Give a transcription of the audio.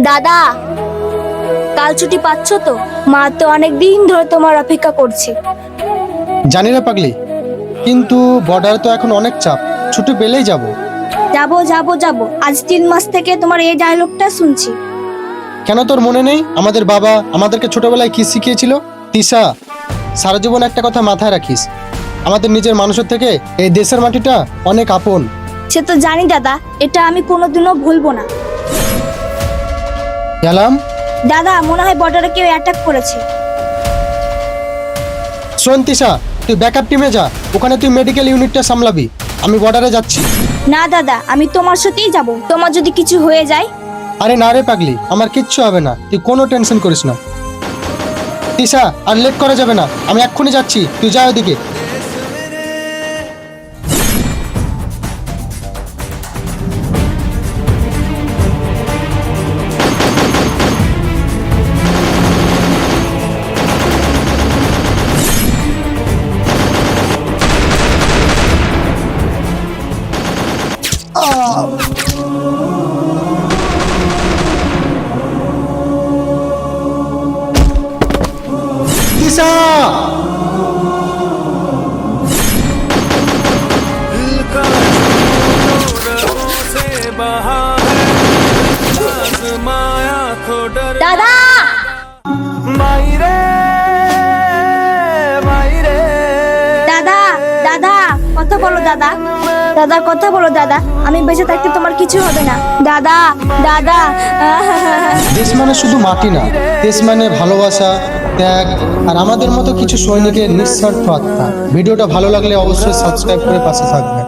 দাদা, কাল ছুটি পাচ্ছ তো? মা তো অনেক দিন ধরে তোমার অপেক্ষা করছে। জানি না পাগলি, কিন্তু বর্ডারে তো এখন অনেক চাপ, ছুটি পেলেই যাব। যাবো যাবো যাবো, আজ 3 মাস থেকে তোমার এই ডায়লগটা শুনছি। কেন তোর মনে নেই আমাদের বাবা আমাদেরকে ছোটবেলায় কি শিখিয়েছিল? তিশা, সারা জীবন একটা কথা মাথায় রাখিস, আমাদের নিজের মানুষের থেকে এই দেশের মাটিটা অনেক আপন। সে তো জানি দাদা, এটা আমি কোনোদিনও ভুলবো না। গেলাম। দাদা, মনে হয় বর্ডারে কেউ অ্যাটাক করেছে। শোন তিশা, তুই ব্যাকআপ টিমে যা, ওখানে তুই মেডিকেল ইউনিটটা সামলাবি, আমি বর্ডারে যাচ্ছি। না দাদা, আমি তোমার সাথেই যাব। তোমার যদি কিছু হয়ে যায়? আরে না রে পাগলি, আমার কিচ্ছু হবে না, তুই কোনো টেনশন করিস না। তিশা, আর লেট করা যাবে না, আমি এক্ষুনি যাচ্ছি, তুই যা ওদিকে। তিশা! দাদা! দাদা, দাদা, কথা বলো দাদা। দাদা, কথা বলো দাদা, আমি বেঁচে থাকতে তোমার কিছু হবে না। দাদা, দাদা। দেশ মানে শুধু মাটি না, দেশ মানে ভালোবাসা, ত্যাগ, আর আমাদের মতো কিছু সৈনিকের নিঃস্বার্থ আত্মা। ভিডিওটা ভালো লাগলে অবশ্যই সাবস্ক্রাইব করে পাশে থাকবে।